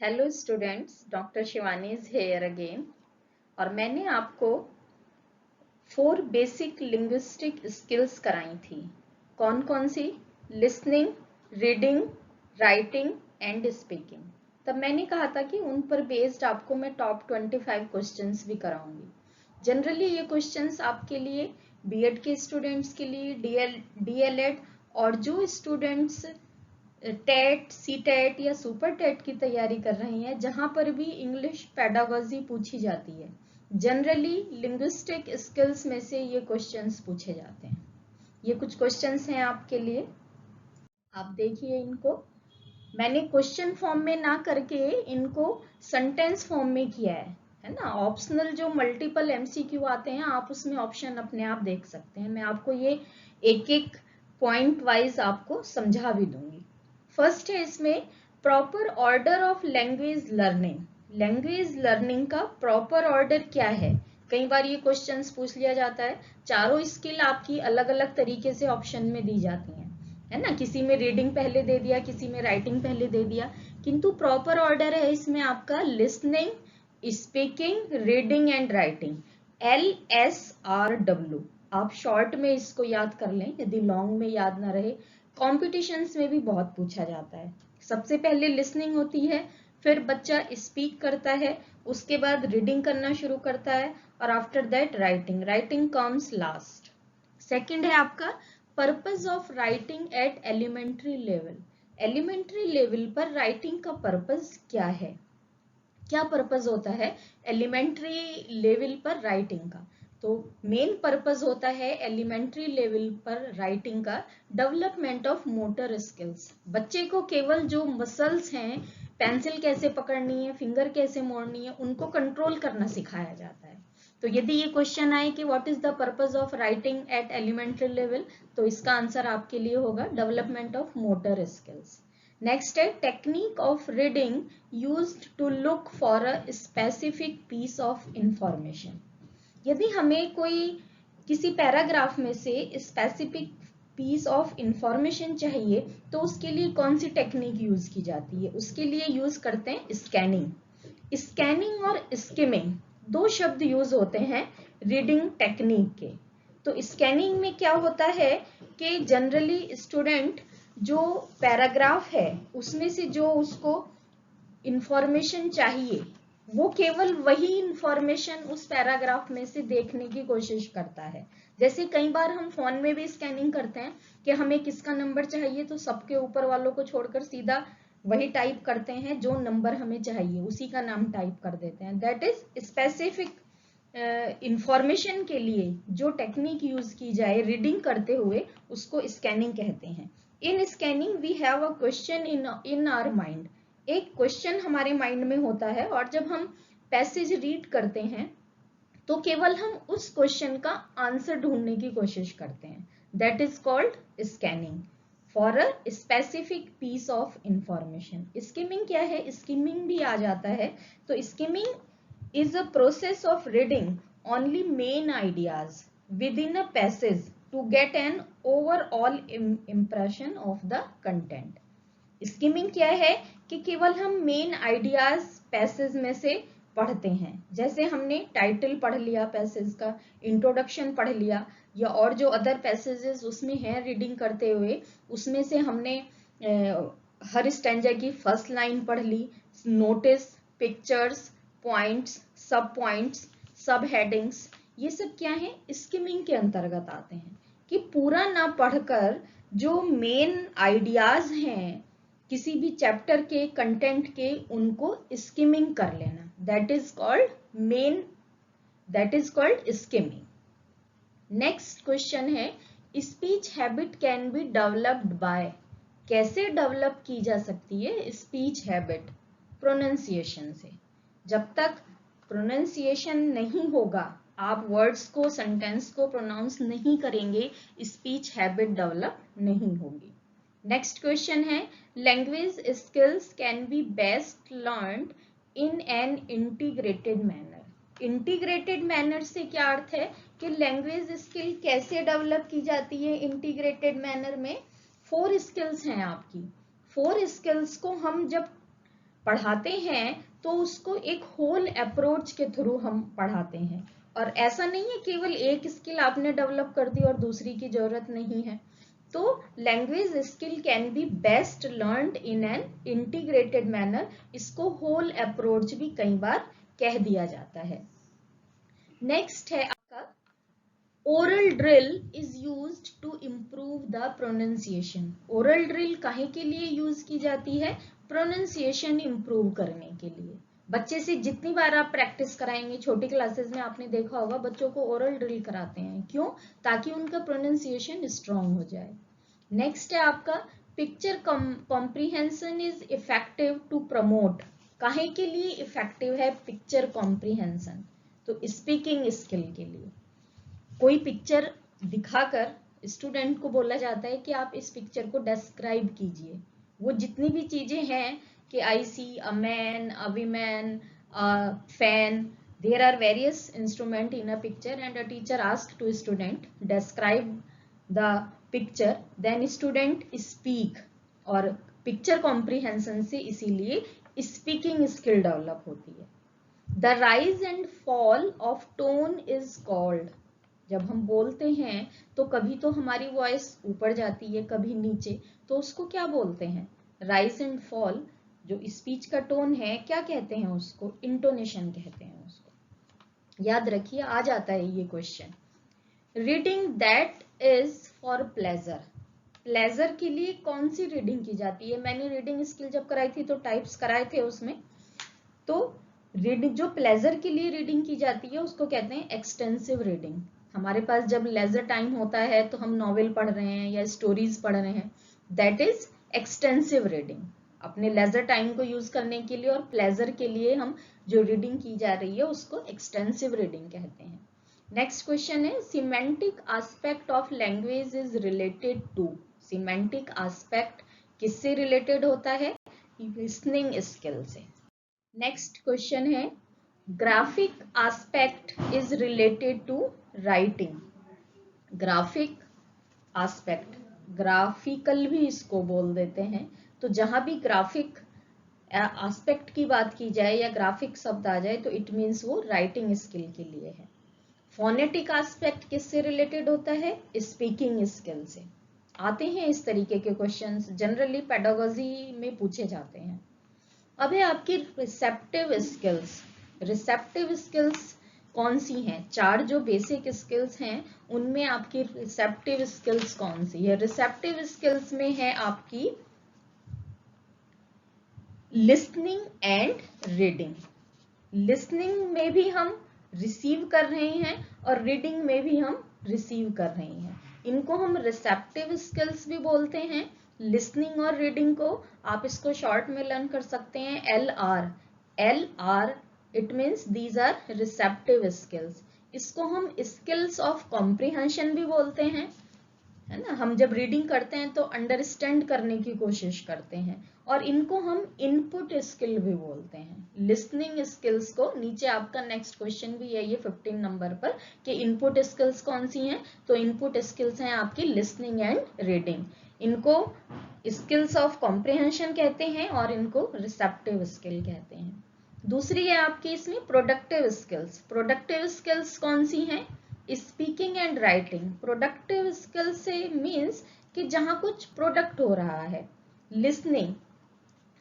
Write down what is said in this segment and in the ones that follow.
Hello students, doctor Shivani is here again. और मैंने आपको 4 बेसिक लिंग्विस्टिक स्किल्स कराई थी। कौन कौन सी? Listening, reading, writing and speaking. तब मैंने कहा था कि उन पर बेस्ड आपको मैं टॉप 25 क्वेश्चंस भी कराऊंगी। जनरली ये क्वेश्चंस आपके लिए बीएड के स्टूडेंट्स के लिए, डीएलएड और जो स्टूडेंट्स टेट, सी टेट या सुपर टेट की तैयारी कर रही हैं, जहां पर भी इंग्लिश पेडागोजी पूछी जाती है, जनरली लिंग्विस्टिक स्किल्स में से ये क्वेश्चंस पूछे जाते हैं। ये कुछ क्वेश्चंस हैं आपके लिए, आप देखिए इनको। मैंने क्वेश्चन फॉर्म में ना करके इनको सेंटेंस फॉर्म में किया है ना। ऑप्शनल जो मल्टीपल एमसीक्यू आते हैं, आप उसमें ऑप्शन अपने आप देख सकते हैं। मैं आपको ये एक एक पॉइंट वाइज आपको समझा भी दूंगी। फर्स्ट है इसमें proper order of language learning. Language learning का प्रॉपर ऑर्डर क्या है? कई बार ये क्वेश्चंस पूछ लिया जाता है। चारों स्किल आपकी अलग अलग तरीके से ऑप्शन में दी जाती हैं, है ना। किसी में रीडिंग पहले दे दिया, किसी में राइटिंग पहले दे दिया, किंतु प्रॉपर ऑर्डर है इसमें आपका listening, speaking, reading and writing. LSRW। आप शॉर्ट में इसको याद कर लें यदि लॉन्ग में याद ना रहे। कॉम्पिटिशन्स में भी बहुत पूछा जाता है। सबसे पहले लिसनिंग होती है, फिर बच्चा स्पीक करता है, उसके बाद रीडिंग करना शुरू करता है, और after that writing. Writing comes last. Second है आपका purpose of writing at elementary level. Elementary level पर राइटिंग का पर्पस क्या है? क्या पर्पस होता है एलिमेंट्री लेवल पर राइटिंग का? तो मेन पर्पस होता है एलिमेंट्री लेवल पर राइटिंग का डेवलपमेंट ऑफ मोटर स्किल्स। बच्चे को केवल जो मसल्स हैं, पेंसिल कैसे पकड़नी है, फिंगर कैसे मोड़नी है, उनको कंट्रोल करना सिखाया जाता है। तो यदि ये क्वेश्चन आए कि what is the purpose of writing at elementary level, तो इसका आंसर आपके लिए होगा development of motor skills. Next है technique of reading used to look for a specific piece of information. यदि हमें कोई किसी पैराग्राफ में से स्पेसिफिक पीस ऑफ इंफॉर्मेशन चाहिए, तो उसके लिए कौन सी टेक्निक यूज की जाती है? उसके लिए यूज करते हैं स्कैनिंग। स्कैनिंग और स्किमिंग दो शब्द यूज होते हैं रीडिंग टेक्निक के। तो स्कैनिंग में क्या होता है कि जनरली स्टूडेंट जो पैराग्राफ है उसमें से जो उसको इंफॉर्मेशन चाहिए, वो केवल वही इंफॉर्मेशन उस पैराग्राफ में से देखने की कोशिश करता है। जैसे कई बार हम फोन में भी स्कैनिंग करते हैं कि हमें किसका नंबर चाहिए, तो सबके ऊपर वालों को छोड़कर सीधा वही टाइप करते हैं जो नंबर हमें चाहिए, उसी का नाम टाइप कर देते हैं। दैट इज स्पेसिफिक इंफॉर्मेशन के लिए जो टेक्निक यूज की जाए रीडिंग करते हुए, उसको स्कैनिंग कहते हैं। In scanning we have a question in our mind. एक क्वेश्चन हमारे माइंड में होता है, और जब हम पैसेज रीड करते हैं तो केवल हम उस क्वेश्चन का आंसर ढूंढने की कोशिश करते हैं। That is called scanning for a specific piece of information. Skimming क्या है? स्किमिंग भी आ जाता है। तो skimming is a process of reading only main ideas within a passage to get an overall impression of the content. Skimming क्या है कि केवल हम मेन आइडियाज पैसेज में से पढ़ते हैं। जैसे हमने टाइटल पढ़ लिया पैसेज का, इंट्रोडक्शन पढ़ लिया, या और जो अदर पैसेजेस उसमें हैं रीडिंग करते हुए, उसमें से हमने हर स्टैंजा की फर्स्ट लाइन पढ़ ली, नोटिस, पिक्चर्स, पॉइंट्स, सब पॉइंट्स, सब हेडिंग्स, ये सब क्या है? स्किमिंग के अंतर्गत आते हैं। कि पूरा ना पढ़कर जो मेन आइडियाज हैं किसी भी चैप्टर के कंटेंट के, उनको स्किमिंग कर लेना, that is called skimming. Next question है speech habit can be developed by. कैसे डेवलप की जा सकती है स्पीच हैबिट? प्रोनाउंसिएशन से। जब तक प्रोनाउंसिएशन नहीं होगा, आप वर्ड्स को, सेंटेंस को प्रोनाउंस नहीं करेंगे, स्पीच हैबिट डेवलप नहीं होगी। नेक्स्ट क्वेश्चन है language skills can be best learned in an integrated manner. Integrated manner से क्या अर्थ है कि लैंग्वेज स्किल कैसे डेवलप की जाती है इंटीग्रेटेड मैनर में? 4 स्किल्स हैं आपकी। 4 स्किल्स को हम जब पढ़ाते हैं तो उसको एक होल अप्रोच के थ्रू हम पढ़ाते हैं, और ऐसा नहीं है केवल एक स्किल आपने डेवलप कर दी और दूसरी की जरूरत नहीं है। तो language skill can be best learned in an integrated manner, इसको होल अप्रोच भी कई बार कह दिया जाता है। नेक्स्ट है आपका oral drill is used to improve the pronunciation. Oral drill काहे के लिए यूज की जाती है? प्रोनाउंसिएशन इम्प्रूव करने के लिए। बच्चे से जितनी बार आप प्रैक्टिस कराएंगे, छोटी क्लासेस में आपने देखा होगा बच्चों को ओरल ड्रिल कराते हैं, क्यों? ताकि उनका प्रोनाउंसिएशन स्ट्रांग हो जाए। नेक्स्ट है आपका picture comprehension is effective to promote. काहे के लिए इफेक्टिव है पिक्चर कॉम्प्रीहेंशन? तो स्पीकिंग स्किल के लिए। कोई पिक्चर दिखाकर स्टूडेंट को बोला जाता है कि आप इस पिक्चर को डिस्क्राइब कीजिए। वो जितनी भी चीजें हैं कि I see a man, a women, a fan, there are various instrument in a picture and a teacher asked to student describe the picture, then student speak, और पिक्चर कॉम्प्रीहेंशन से इसीलिए स्पीकिंग स्किल डेवलप होती है। The rise and fall of tone is called. जब हम बोलते हैं तो कभी तो हमारी वॉइस ऊपर जाती है, कभी नीचे, तो उसको क्या बोलते हैं? Rise and fall. जो स्पीच का टोन है क्या कहते हैं उसको? इंटोनेशन कहते हैं उसको। याद रखिए, आ जाता है ये question. Reading that is for pleasure. Pleasure के लिए कौन सी रीडिंग की जाती है? मैंने रीडिंग स्किल जब कराई थी तो टाइप्स कराए थे उसमें, तो रीडिंग जो प्लेजर के लिए रीडिंग की जाती है उसको कहते हैं एक्सटेंसिव रीडिंग। हमारे पास जब लेजर टाइम होता है तो हम नॉवेल पढ़ रहे हैं या स्टोरीज पढ़ रहे हैं, दैट इज एक्सटेंसिव रीडिंग। अपने लेजर टाइम को यूज करने के लिए और प्लेजर के लिए हम जो रीडिंग की जा रही है उसको एक्सटेंसिव रीडिंग कहते हैं। नेक्स्ट क्वेश्चन है semantic aspect of language is related to. Semantic aspect किससे रिलेटेड होता है? लिसनिंग स्किल से। नेक्स्ट क्वेश्चन है graphic aspect is related to writing. Graphic aspect, graphical भी इसको बोल देते हैं। तो जहां भी ग्राफिक एस्पेक्ट की बात की जाए या ग्राफिक शब्द आ जाए तो इट मीन्स वो राइटिंग स्किल के लिए है। फोनेटिक एस्पेक्ट किससे रिलेटेड होता है? स्पीकिंग स्किल से। आते हैं इस तरीके के क्वेश्चंस, जनरली पेडागोजी में पूछे जाते हैं। अब है आपकी रिसेप्टिव स्किल्स। रिसेप्टिव स्किल्स कौन सी हैं? 4 जो बेसिक स्किल्स हैं उनमें आपकी रिसेप्टिव स्किल्स कौन सी है? रिसेप्टिव स्किल्स में है आपकी लिसनिंग एंड रीडिंग। लिसनिंग में भी हम रिसीव कर रहे हैं और रीडिंग में भी हम रिसीव कर रहे हैं। इनको हम रिसेप्टिव स्किल्स भी बोलते हैं। लिसनिंग और रीडिंग को आप इसको शॉर्ट में लर्न कर सकते हैं LR। LR it means these are receptive skills. इसको हम स्किल्स ऑफ कॉम्प्रिहेंशन भी बोलते हैं, है ना। हम जब रीडिंग करते हैं तो अंडरस्टैंड करने की कोशिश करते हैं, और इनको हम इनपुट स्किल भी बोलते हैं। लिसनिंग स्किल्स को, नीचे आपका नेक्स्ट क्वेश्चन भी है ये 15 नंबर पर कि इनपुट स्किल्स कौन सी हैं, तो इनपुट स्किल्स हैं आपकी लिसनिंग एंड रीडिंग। इनको स्किल्स ऑफ कॉम्प्रिहेंशन कहते हैं और इनको रिसेप्टिव स्किल कहते हैं। दूसरी है आपकी इसमें प्रोडक्टिव स्किल्स। प्रोडक्टिव स्किल्स कौन सी हैं? Speaking and writing. Productive skill से मीन्स कि जहां कुछ प्रोडक्ट हो रहा है। Listening,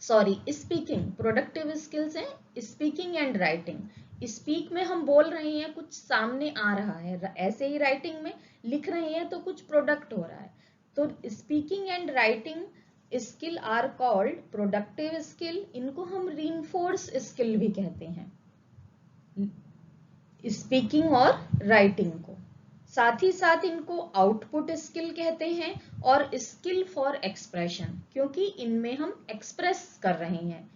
sorry speaking, productive skills हैं स्पीकिंग एंड राइटिंग। स्पीक में हम बोल रहे हैं, कुछ सामने आ रहा है, ऐसे ही राइटिंग में लिख रहे हैं तो कुछ प्रोडक्ट हो रहा है। तो speaking and writing skill are called productive skill. इनको हम रीइंफोर्स स्किल भी कहते हैं, स्पीकिंग और राइटिंग को। साथ ही साथ इनको आउटपुट स्किल कहते हैं और स्किल फॉर एक्सप्रेशन, क्योंकि इनमें हम एक्सप्रेस कर रहे हैं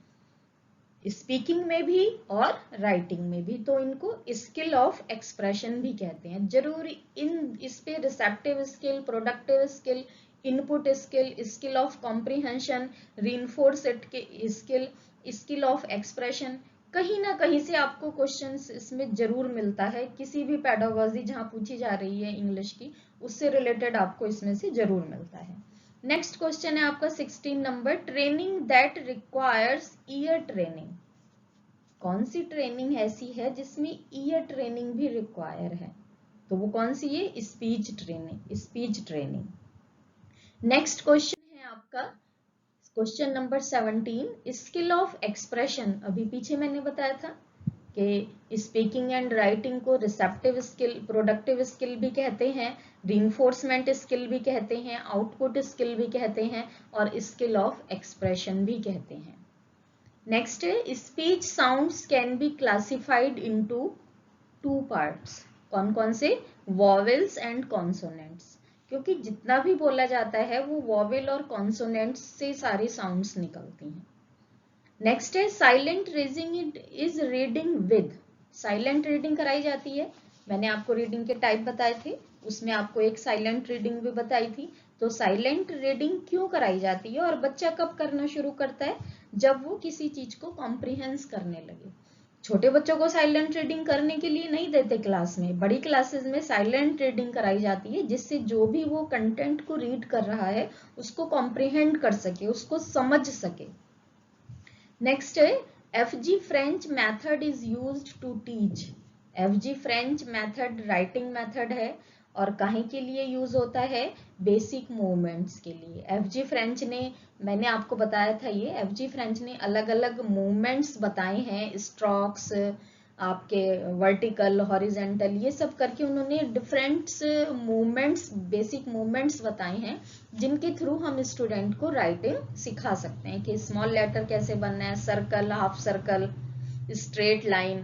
स्पीकिंग में भी और राइटिंग में भी, तो इनको स्किल ऑफ एक्सप्रेशन भी कहते हैं। जरूरी इन इस पे receptive skill, productive skill, input skill, skill of comprehension, reinforced skill, skill of expression, कहीं ना कहीं से आपको क्वेश्चंस इसमें जरूर मिलता है। किसी भी पेडागोजी जहां पूछी जा रही है इंग्लिश की, उससे रिलेटेड आपको इसमें से जरूर मिलता है। नेक्स्ट क्वेश्चन है आपका 16 number, training that requires ear training. कौन सी ट्रेनिंग ऐसी है जिसमें ईयर ट्रेनिंग भी रिक्वायर है? तो वो कौन सी है? Speech training. नेक्स्ट क्वेश्चन है आपका question number 17, skill of expression. अभी पीछे मैंने बताया था कि स्पीकिंग एंड राइटिंग को रिसेप्टिव स्किल, प्रोडक्टिव स्किल भी कहते हैं, रीइंफोर्समेंट स्किल भी कहते हैं, आउटपुट स्किल भी कहते हैं और स्किल ऑफ एक्सप्रेशन भी कहते हैं। नेक्स्ट है speech sounds can be classified into 2 parts. कौन कौन से? वॉवेल्स एंड कॉन्सोनेंट्स, क्योंकि जितना भी बोला जाता है वो वॉवेल और कॉन्सोनेंट्स से सारी साउंड्स निकलती हैं। नेक्स्ट है silent reading is reading with. Silent reading कराई जाती है, मैंने आपको रीडिंग के टाइप बताए थे, उसमें आपको एक साइलेंट रीडिंग भी बताई थी। तो साइलेंट रीडिंग क्यों कराई जाती है और बच्चा कब करना शुरू करता है? जब वो किसी चीज को कॉम्प्रिहेंस करने लगे। छोटे बच्चों को साइलेंट रीडिंग करने के लिए नहीं देते क्लास में, बड़ी क्लासेस में साइलेंट रीडिंग कराई जाती है जिससे जो भी वो कंटेंट को रीड कर रहा है उसको कॉम्प्रिहेंड कर सके, उसको समझ सके। नेक्स्ट है FG French method is used to teach. FG French method writing method है और काहे के लिए यूज होता है? बेसिक मूवमेंट्स के लिए। FG फ्रेंच ने, मैंने आपको बताया था ये, FG फ्रेंच ने अलग अलग मूवमेंट्स बताए हैं, स्ट्रोक्स, आपके वर्टिकल, हॉरिजेंटल, ये सब करके उन्होंने डिफरेंट मूवमेंट्स, बेसिक मूवमेंट्स बताए हैं जिनके थ्रू हम स्टूडेंट को राइटिंग सिखा सकते हैं कि स्मॉल लेटर कैसे बनना है, circle, half circle, straight line.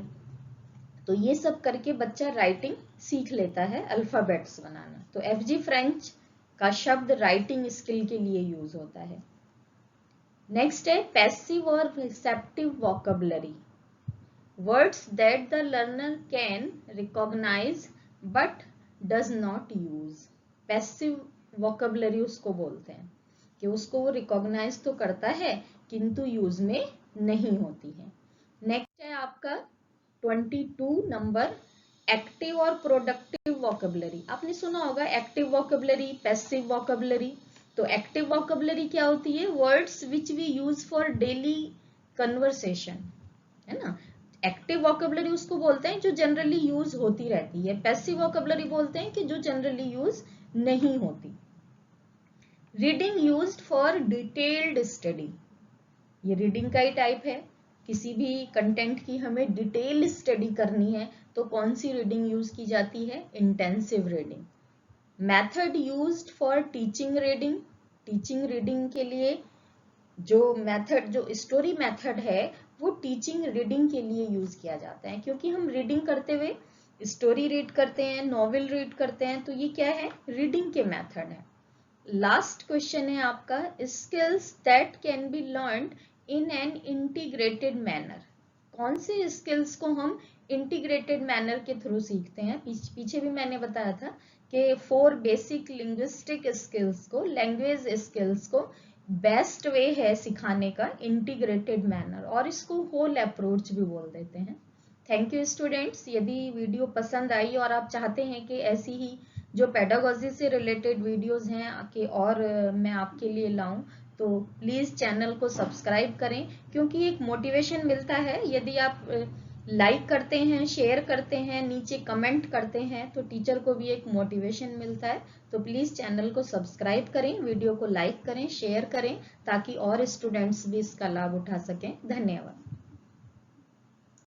तो ये सब करके बच्चा राइटिंग सीख लेता है, अल्फाबेट्स बनाना। तो FG फ्रेंच का शब्द राइटिंग स्किल के लिए यूज होता है। नेक्स्ट है पैसिव और receptive vocabulary. Words that the learner can recognize but does not use. Passive vocabulary उसको बोलते हैं कि उसको वो रिकॉग्नाइज तो करता है किंतु यूज में नहीं होती है। नेक्स्ट है आपका 22 नंबर, एक्टिव और प्रोडक्टिव वोकैबुलरी। आपने सुना होगा एक्टिव वोकैबुलरी, पैसिव वोकैबुलरी। तो एक्टिव वोकैबुलरी क्या होती है? Words which we use for daily conversation, है ना। एक्टिव वोकैबुलरी उसको बोलते हैं जो जनरली यूज होती रहती है, पैसिव वोकैबुलरी बोलते हैं कि जो जनरली यूज नहीं होती। Reading used for detailed study, ये रीडिंग का ही टाइप है। किसी भी कंटेंट की हमें डिटेल स्टडी करनी है तो कौन सी रीडिंग यूज की जाती है? Intensive reading. Method used for teaching reading, teaching reading के लिए जो मेथड, जो स्टोरी मेथड है वो टीचिंग रीडिंग के लिए यूज किया जाता है, क्योंकि हम रीडिंग करते हुए स्टोरी रीड करते हैं, नॉवेल रीड करते हैं, तो ये क्या है? रीडिंग के मेथड है। लास्ट क्वेश्चन है आपका skills that can be learned in an integrated manner. कौन से स्किल्स को हम इंटीग्रेटेड मैनर के थ्रू सीखते हैं? पीछे भी मैंने बताया था कि 4 बेसिक लिंग्विस्टिक स्किल्स को, लैंग्वेज स्किल्स को बेस्ट वे है सिखाने का इंटीग्रेटेड मैनर, और इसको होल अप्रोच भी बोल देते हैं। Thank you students. यदि वीडियो पसंद आई और आप चाहते हैं कि ऐसी ही जो पेडागोजी से रिलेटेड वीडियोस हैं कि और मैं आपके लिए लाऊं, तो प्लीज चैनल को सब्सक्राइब करें, क्योंकि एक मोटिवेशन मिलता है यदि आप लाइक करते हैं, शेयर करते हैं, नीचे कमेंट करते हैं, तो टीचर को भी एक मोटिवेशन मिलता है। तो प्लीज चैनल को सब्सक्राइब करें, वीडियो को लाइक करें, शेयर करें, ताकि और स्टूडेंट्स भी इसका लाभ उठा सकें। धन्यवाद।